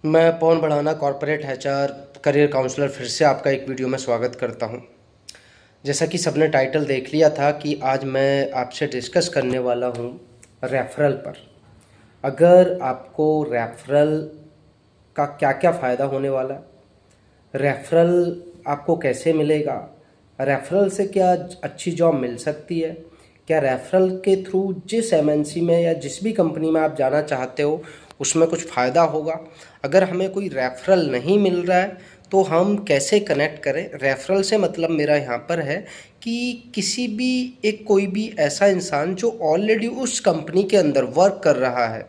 मैं पवन बढ़ाना corporate HR career counsellor फिर से आपका एक वीडियो में स्वागत करता हूं। जैसा कि सबने टाइटल देख लिया था कि आज मैं आपसे डिस्कस करने वाला हूं रेफरल पर। अगर आपको रेफरल का क्या क्या फ़ायदा होने वाला है, रेफरल आपको कैसे मिलेगा, रेफरल से क्या अच्छी जॉब मिल सकती है, क्या रेफरल के थ्रू जिस एमएनसी में या जिस भी कंपनी में आप जाना चाहते हो उसमें कुछ फ़ायदा होगा। अगर हमें कोई रेफरल नहीं मिल रहा है तो हम कैसे कनेक्ट करें। रेफरल से मतलब मेरा यहाँ पर है कि किसी भी कोई भी ऐसा इंसान जो ऑलरेडी उस कंपनी के अंदर वर्क कर रहा है,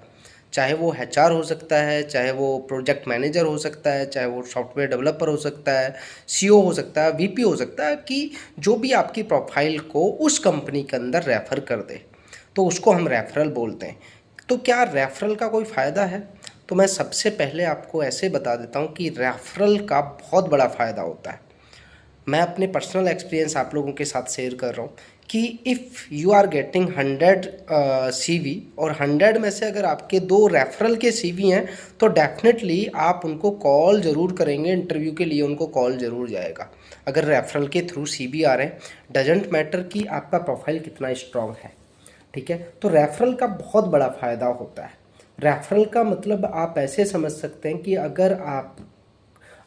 चाहे वो एचआर हो सकता है, चाहे वो प्रोजेक्ट मैनेजर हो सकता है, चाहे वो सॉफ्टवेयर डेवलपर हो सकता है, सीईओ हो सकता है, वीपी हो सकता है, कि जो भी आपकी प्रोफाइल को उस कंपनी के अंदर रेफ़र कर दे तो उसको हम रेफरल बोलते हैं। तो क्या रेफरल का कोई फ़ायदा है? तो मैं सबसे पहले आपको ऐसे बता देता हूँ कि रेफरल का बहुत बड़ा फ़ायदा होता है। मैं अपने पर्सनल एक्सपीरियंस आप लोगों के साथ शेयर कर रहा हूँ कि if you are getting 100 CV और 100 में से अगर आपके 2 रेफरल के सीवी हैं तो डेफिनेटली आप उनको कॉल ज़रूर करेंगे, इंटरव्यू के लिए उनको कॉल ज़रूर जाएगा। अगर रेफरल के थ्रू सीवी आ रहे हैं, डजेंट मैटर कि आपका प्रोफाइल कितना स्ट्रॉन्ग है, ठीक है। तो रेफरल का बहुत बड़ा फ़ायदा होता है। रेफरल का मतलब आप ऐसे समझ सकते हैं कि अगर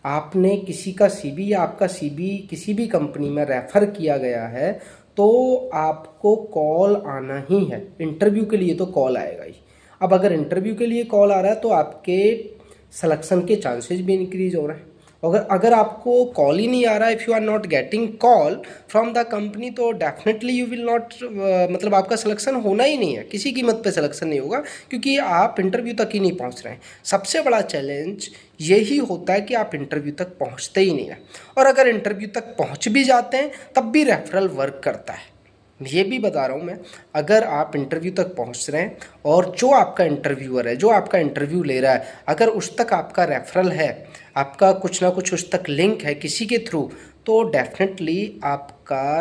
आपने किसी का सीवी या आपका सीवी किसी भी कंपनी में रेफ़र किया गया है तो आपको कॉल आना ही है। इंटरव्यू के लिए तो कॉल आएगा ही। अब अगर इंटरव्यू के लिए कॉल आ रहा है तो आपके सिलेक्शन के चांसेस भी इंक्रीज हो रहे हैं। अगर आपको कॉल ही नहीं आ रहा है, if you are not getting call from the company, तो डेफिनेटली यू विल नॉट मतलब आपका सिलेक्शन होना ही नहीं है, किसी कीमत पे सिलेक्शन नहीं होगा, क्योंकि आप इंटरव्यू तक ही नहीं पहुंच रहे हैं। सबसे बड़ा चैलेंज यही होता है कि आप इंटरव्यू तक पहुंचते ही नहीं हैं, और अगर इंटरव्यू तक पहुंच भी जाते हैं तब भी रेफरल वर्क करता है। ये भी बता रहा हूँ मैं, अगर आप इंटरव्यू तक पहुँच रहे हैं और जो आपका इंटरव्यूअर है, जो आपका इंटरव्यू ले रहा है, अगर उस तक आपका रेफरल है, आपका कुछ ना कुछ उस तक लिंक है किसी के थ्रू, तो डेफिनेटली आपका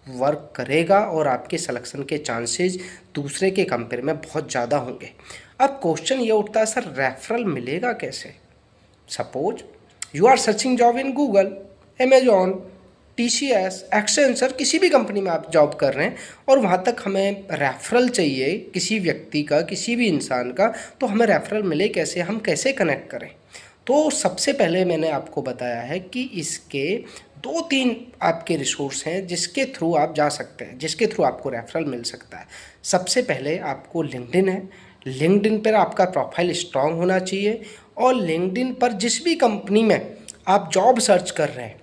वर्क करेगा और आपके सिलेक्शन के चांसेस दूसरे के कंपेयर में बहुत ज़्यादा होंगे। अब क्वेश्चन ये उठता है, सर रेफरल मिलेगा कैसे? Suppose you are searching job in Google, Amazon, TCS, Accenture, किसी भी कंपनी में आप जॉब कर रहे हैं और वहाँ तक हमें रेफरल चाहिए किसी व्यक्ति का, किसी भी इंसान का, तो हमें रेफरल मिले कैसे, हम कैसे कनेक्ट करें? तो सबसे पहले मैंने आपको बताया है कि इसके 2-3 आपके रिसोर्स हैं जिसके थ्रू आप जा सकते हैं, जिसके थ्रू आपको रेफरल मिल सकता है। सबसे पहले आपको लिंक्डइन है। लिंक्डइन पर आपका प्रोफाइल स्ट्रांग होना चाहिए, और लिंक्डइन पर जिस भी कंपनी में आप जॉब सर्च कर रहे हैं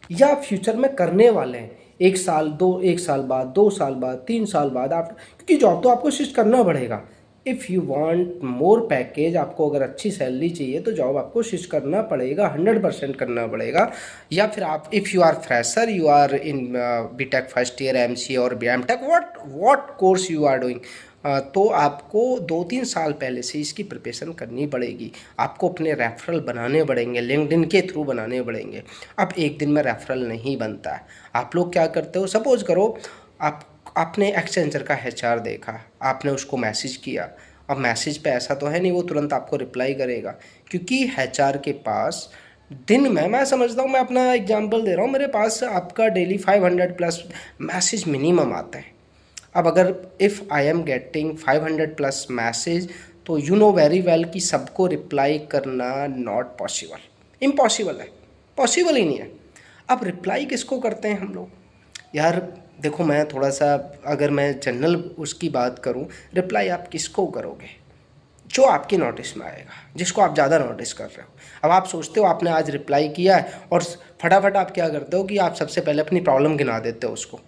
या फ्यूचर में करने वाले हैं, 1 साल बाद, 2 साल बाद, 3 साल बाद, आप, क्योंकि जॉब तो आपको स्विच करना पड़ेगा। If you want more package, आपको अगर अच्छी सैलरी चाहिए तो जॉब आपको स्विच करना पड़ेगा, 100% करना पड़ेगा। या फिर आप, if you are fresher, you are in BTech first year, MC और MTech, what course you are doing, तो आपको 2-3 साल पहले से इसकी प्रिपरेशन करनी पड़ेगी। आपको अपने रेफरल बनाने पड़ेंगे, लिंक्डइन के थ्रू बनाने पड़ेंगे। अब एक दिन में रेफरल नहीं बनता है। आप लोग क्या करते हो, सपोज करो आपने एक्सेंचर का एचआर देखा, आपने उसको मैसेज किया। अब मैसेज पे ऐसा तो है नहीं वो तुरंत आपको रिप्लाई करेगा, क्योंकि एचआर के पास दिन में, मैं समझता हूँ, मैं अपना एग्जांपल दे रहा हूँ, मेरे पास आपका डेली 500 प्लस मैसेज मिनिमम आते हैं। अब अगर if I am getting 500 plus message, तो यू नो वेरी वेल कि सबको रिप्लाई करना नॉट पॉसिबल, इम्पॉसिबल है, पॉसिबल ही नहीं है। अब रिप्लाई किसको करते हैं हम लोग? यार देखो, मैं थोड़ा सा, अगर मैं जनरल उसकी बात करूं, रिप्लाई आप किसको करोगे? जो आपके नोटिस में आएगा, जिसको आप ज़्यादा नोटिस कर रहे हो। अब आप सोचते हो आपने आज रिप्लाई किया है और फटाफट आप क्या करते हो कि आप सबसे पहले अपनी प्रॉब्लम गिना देते हो उसको,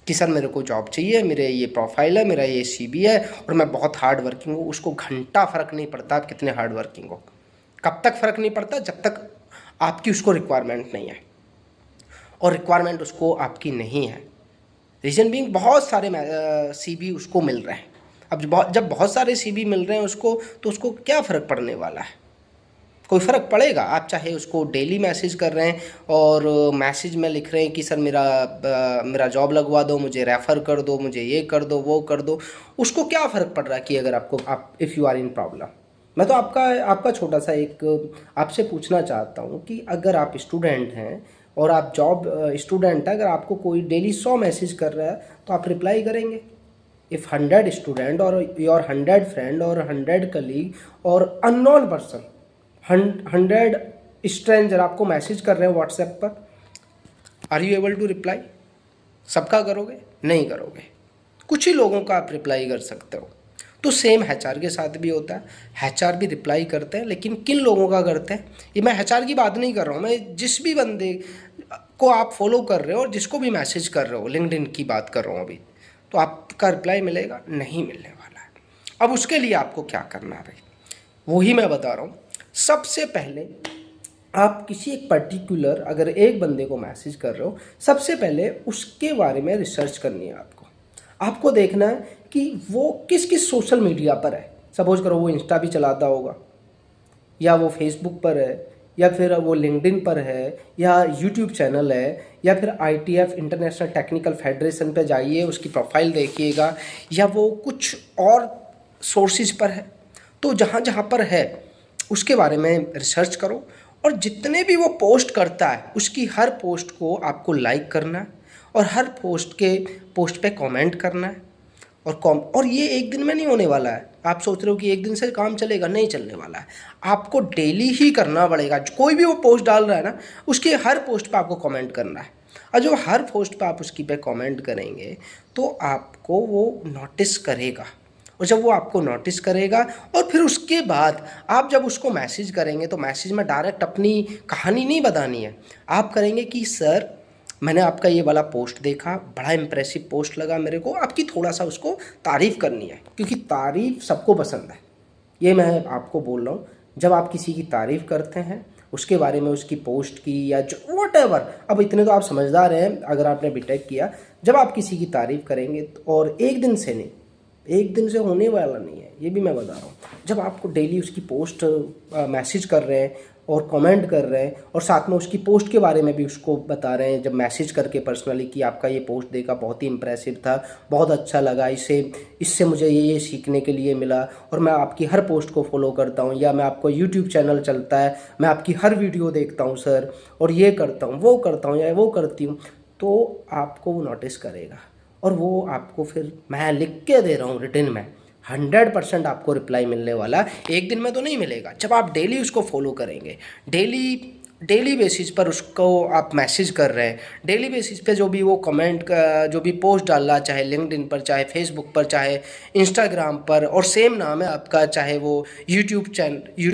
कि सर मेरे को जॉब चाहिए, मेरे ये प्रोफाइल है, मेरा ये सीवी है और मैं बहुत हार्ड वर्किंग हूँ। उसको घंटा फ़र्क नहीं पड़ता आप कितने हार्ड वर्किंग हो। कब तक फ़र्क नहीं पड़ता? जब तक आपकी उसको रिक्वायरमेंट नहीं है, और रिक्वायरमेंट उसको आपकी नहीं है। रीज़न बीइंग बहुत सारे सीवी उसको मिल रहे हैं। अब जब बहुत सारे सीवी मिल रहे हैं उसको, तो उसको क्या फ़र्क पड़ने वाला है? कोई फ़र्क पड़ेगा? आप चाहे उसको डेली मैसेज कर रहे हैं और मैसेज में लिख रहे हैं कि सर मेरा जॉब लगवा दो, मुझे रेफ़र कर दो, मुझे ये कर दो, वो कर दो, उसको क्या फ़र्क पड़ रहा है कि अगर आप if you are in problem, मैं तो आपका आपका छोटा सा एक आपसे पूछना चाहता हूँ कि अगर आप स्टूडेंट हैं और आप जॉब स्टूडेंट है, अगर आपको कोई डेली 100 मैसेज कर रहा है तो आप रिप्लाई करेंगे? इफ़ 100 स्टूडेंट और योर 100 फ्रेंड और 100 कलीग और अननोन पर्सन 100 स्ट्रेंजर आपको मैसेज कर रहे हैं व्हाट्सएप पर, are you able to reply? सबका करोगे? नहीं करोगे। कुछ ही लोगों का आप रिप्लाई कर सकते हो। तो सेम एचआर के साथ भी होता है। एचआर भी रिप्लाई करते हैं, लेकिन किन लोगों का करते हैं? ये मैं एचआर की बात नहीं कर रहा हूँ, मैं जिस भी बंदे को आप फॉलो कर रहे हो और जिसको भी मैसेज कर रहे हो, लिंक्डइन की बात कर रहा हूँ अभी, तो आपका रिप्लाई मिलेगा? नहीं मिलने वाला है। अब उसके लिए आपको क्या करना है भाई, वही मैं बता रहा हूँ। सबसे पहले आप किसी एक पर्टिकुलर अगर एक बंदे को मैसेज कर रहे हो, सबसे पहले उसके बारे में रिसर्च करनी है आपको देखना है कि वो किस किस सोशल मीडिया पर है। सपोज करो वो इंस्टा भी चलाता होगा, या वो फेसबुक पर है, या फिर वो लिंक्डइन पर है, या यूट्यूब चैनल है, या फिर ITF इंटरनेशनल टेक्निकल फेडरेशन पे जाइए, उसकी प्रोफाइल देखिएगा, या वो कुछ और सोर्सेज पर है। तो जहाँ जहाँ पर है उसके बारे में रिसर्च करो, और जितने भी वो पोस्ट करता है उसकी हर पोस्ट को आपको लाइक करना है, और हर पोस्ट पे कमेंट करना है। और ये एक दिन में नहीं होने वाला है। आप सोच रहे हो कि एक दिन से काम चलेगा, नहीं चलने वाला है। आपको डेली ही करना पड़ेगा। कोई भी वो पोस्ट डाल रहा है ना, उसके हर पोस्ट पे आपको कमेंट करना है, और जो हर पोस्ट पे आप उसकी पे कमेंट करेंगे तो आपको वो नोटिस करेगा। और जब वो आपको नोटिस करेगा और फिर उसके बाद आप जब उसको मैसेज करेंगे, तो मैसेज में डायरेक्ट अपनी कहानी नहीं बतानी है। आप करेंगे कि सर मैंने आपका ये वाला पोस्ट देखा, बड़ा इम्प्रेसिव पोस्ट लगा मेरे को, आपकी थोड़ा सा उसको तारीफ़ करनी है, क्योंकि तारीफ़ सबको पसंद है। ये मैं आपको बोल रहा हूँ, जब आप किसी की तारीफ़ करते हैं, उसके बारे में उसकी पोस्ट की या जो व्हाटएवर, अब इतने तो आप समझदार हैं अगर आपने बीटेक किया, जब आप किसी की तारीफ़ करेंगे और एक दिन से नहीं, एक दिन से होने वाला नहीं है, ये भी मैं बता रहा हूँ। जब आपको डेली उसकी पोस्ट मैसेज कर रहे हैं और कमेंट कर रहे हैं, और साथ में उसकी पोस्ट के बारे में भी उसको बता रहे हैं, जब मैसेज करके पर्सनली कि आपका ये पोस्ट देखा, बहुत ही इंप्रेसिव था, बहुत अच्छा लगा, इससे मुझे ये सीखने के लिए मिला, और मैं आपकी हर पोस्ट को फॉलो करता हूँ, या मैं आपको यूट्यूब चैनल चलता है, मैं आपकी हर वीडियो देखता हूँ सर, और ये करता हूँ, वो करता हूँ, या वो करती हूँ, तो आपको वो नोटिस करेगा। और वो आपको फिर, मैं लिख के दे रहा हूँ रिटन में, 100% आपको रिप्लाई मिलने वाला। एक दिन में तो नहीं मिलेगा। जब आप डेली उसको फॉलो करेंगे, डेली बेसिस पर उसको आप मैसेज कर रहे हैं, डेली बेसिस पे जो भी वो कमेंट जो भी पोस्ट डाल रहा, चाहे लिंक्डइन पर, चाहे फेसबुक पर, चाहे इंस्टाग्राम पर, और सेम नाम है आपका, चाहे वो यूट्यूब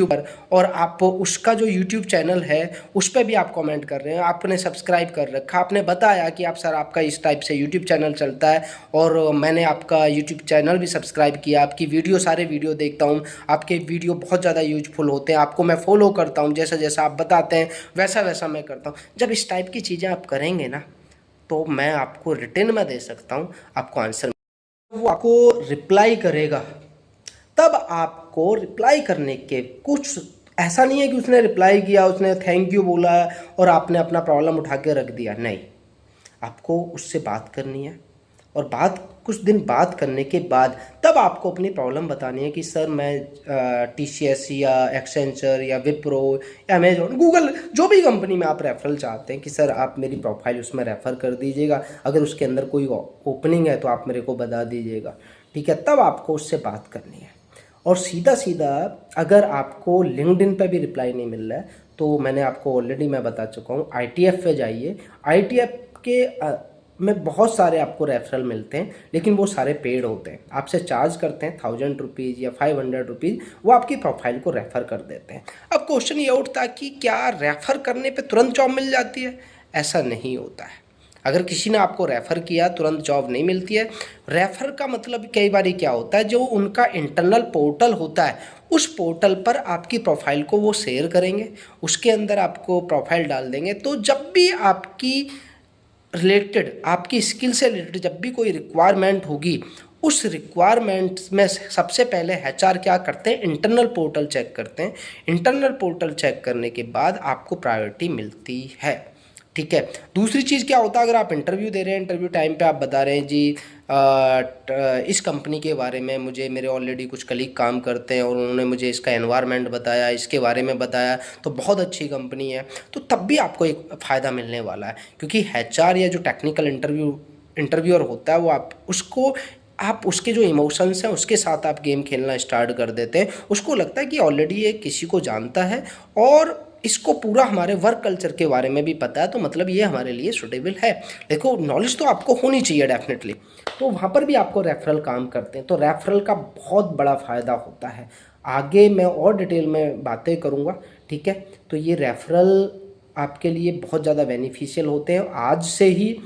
पर, और आप उसका जो यूट्यूब चैनल है उस पर भी आप कमेंट कर रहे हैं, आपने सब्सक्राइब कर रखा, आपने बताया कि आप सर आपका इस टाइप से यूट्यूब चैनल चलता है, और मैंने आपका यूट्यूब चैनल भी सब्सक्राइब किया, आपकी सारे वीडियो देखता हूँ, आपके वीडियो बहुत ज़्यादा यूजफुल होते हैं, आपको मैं फॉलो करता हूँ, जैसा जैसा आप बताते हैं वैसा वैसा मैं करता हूँ। जब इस टाइप की चीज़ें आप करेंगे ना, तो मैं आपको रिटन में दे सकता हूँ आपको आंसर। वो आपको रिप्लाई करेगा, तब आपको रिप्लाई करने के कुछ ऐसा नहीं है कि उसने रिप्लाई किया, उसने थैंक यू बोला और आपने अपना प्रॉब्लम उठा के रख दिया। नहीं, आपको उससे बात करनी है, और कुछ दिन बात करने के बाद तब आपको अपनी प्रॉब्लम बतानी है कि सर मैं TCS या एक्सेंचर या विप्रो या अमेजोन, गूगल, जो भी कंपनी में आप रेफरल चाहते हैं कि सर आप मेरी प्रोफाइल उसमें रेफ़र कर दीजिएगा, अगर उसके अंदर कोई ओपनिंग है तो आप मेरे को बता दीजिएगा, ठीक है। तब आपको उससे बात करनी है। और सीधा सीधा अगर आपको लिंक्डइन पे भी रिप्लाई नहीं मिल रहा है, तो मैंने आपको ऑलरेडी मैं बता चुका हूँ, ITF पे जाइए। ITF के में बहुत सारे आपको रेफरल मिलते हैं, लेकिन वो सारे पेड होते हैं, आपसे चार्ज करते हैं 1000 रुपीज़ या 500 रुपीज़, वो आपकी प्रोफाइल को रेफ़र कर देते हैं। अब क्वेश्चन ये उठता कि क्या रेफ़र करने पे तुरंत जॉब मिल जाती है? ऐसा नहीं होता है। अगर किसी ने आपको रेफ़र किया तुरंत जॉब नहीं मिलती है। रेफ़र का मतलब कई बार क्या होता है, जो उनका इंटरनल पोर्टल होता है, उस पोर्टल पर आपकी प्रोफाइल को वो शेयर करेंगे, उसके अंदर आपको प्रोफाइल डाल देंगे। तो जब भी आपकी आपकी स्किल से रिलेटेड जब भी कोई रिक्वायरमेंट होगी, उस रिक्वायरमेंट में सबसे पहले HR क्या करते हैं, इंटरनल पोर्टल चेक करते हैं। इंटरनल पोर्टल चेक करने के बाद आपको प्रायोरिटी मिलती है। ठीक है। दूसरी चीज़ क्या होता है, अगर आप इंटरव्यू दे रहे हैं, इंटरव्यू टाइम पे आप बता रहे हैं जी इस कंपनी के बारे में मुझे मेरे ऑलरेडी कुछ कलीग काम करते हैं और उन्होंने मुझे इसका एनवायरनमेंट बताया, इसके बारे में बताया, तो बहुत अच्छी कंपनी है, तो तब भी आपको एक फ़ायदा मिलने वाला है। क्योंकि एचआर या जो टेक्निकल इंटरव्यूअर होता है वो आप उसके जो इमोशंस हैं उसके साथ आप गेम खेलना स्टार्ट कर देते हैं। उसको लगता है कि ऑलरेडी ये किसी को जानता है और इसको पूरा हमारे वर्क कल्चर के बारे में भी पता है, तो मतलब ये हमारे लिए सूटेबल है। देखो नॉलेज तो आपको होनी चाहिए डेफिनेटली, तो वहाँ पर भी आपको रेफरल काम करते हैं, तो रेफरल का बहुत बड़ा फ़ायदा होता है। आगे मैं और डिटेल में बातें करूँगा, ठीक है। तो ये रेफरल आपके लिए बहुत ज़्यादा बेनिफिशियल होते हैं। आज से ही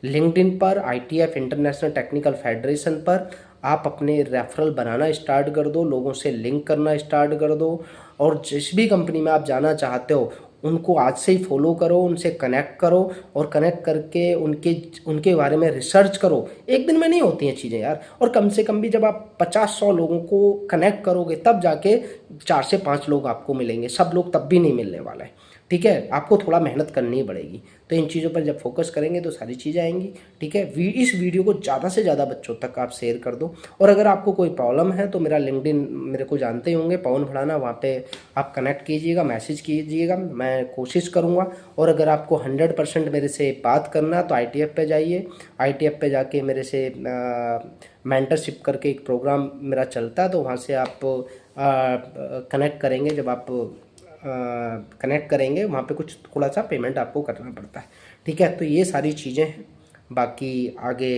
लिंक्डइन पर ITF इंटरनेशनल टेक्निकल फेडरेशन पर आप अपने रेफरल बनाना स्टार्ट कर दो, लोगों से लिंक करना स्टार्ट कर दो, और जिस भी कंपनी में आप जाना चाहते हो उनको आज से ही फॉलो करो, उनसे कनेक्ट करो, और कनेक्ट करके उनके बारे में रिसर्च करो। एक दिन में नहीं होती हैं चीज़ें यार, और कम से कम भी जब आप 50-100 लोगों को कनेक्ट करोगे तब जाके 4 से 5 लोग आपको मिलेंगे, सब लोग तब भी नहीं मिलने वाला है, ठीक है। आपको थोड़ा मेहनत करनी पड़ेगी, तो इन चीज़ों पर जब फोकस करेंगे तो सारी चीज़ें आएंगी, ठीक है। इस वीडियो को ज़्यादा से ज़्यादा बच्चों तक आप शेयर कर दो, और अगर आपको कोई प्रॉब्लम है तो मेरा लिंक्डइन मेरे को जानते ही होंगे, पवन भड़ाना, वहाँ पे आप कनेक्ट कीजिएगा, मैसेज कीजिएगा, मैं कोशिश करूँगा। और अगर आपको 100% मेरे से बात करना तो ITF पे जाइए, ITF पे जाके मेरे से मेंटरशिप करके एक प्रोग्राम मेरा चलता है, तो वहाँ से आप कनेक्ट करेंगे। जब आप कनेक्ट करेंगे वहाँ पे कुछ थोड़ा सा पेमेंट आपको करना पड़ता है, ठीक है। तो ये सारी चीज़ें हैं। बाकी आगे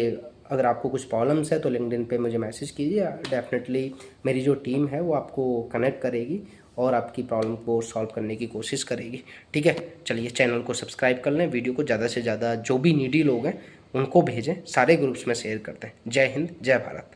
अगर आपको कुछ प्रॉब्लम्स है तो लिंक्डइन पे मुझे मैसेज कीजिए, डेफिनेटली मेरी जो टीम है वो आपको कनेक्ट करेगी और आपकी प्रॉब्लम को सॉल्व करने की कोशिश करेगी, ठीक है। चलिए चैनल को सब्सक्राइब कर लें, वीडियो को ज़्यादा से ज़्यादा जो भी नीडी लोग हैं उनको भेजें, सारे ग्रुप्स में शेयर करते हैं। जय हिंद, जय भारत।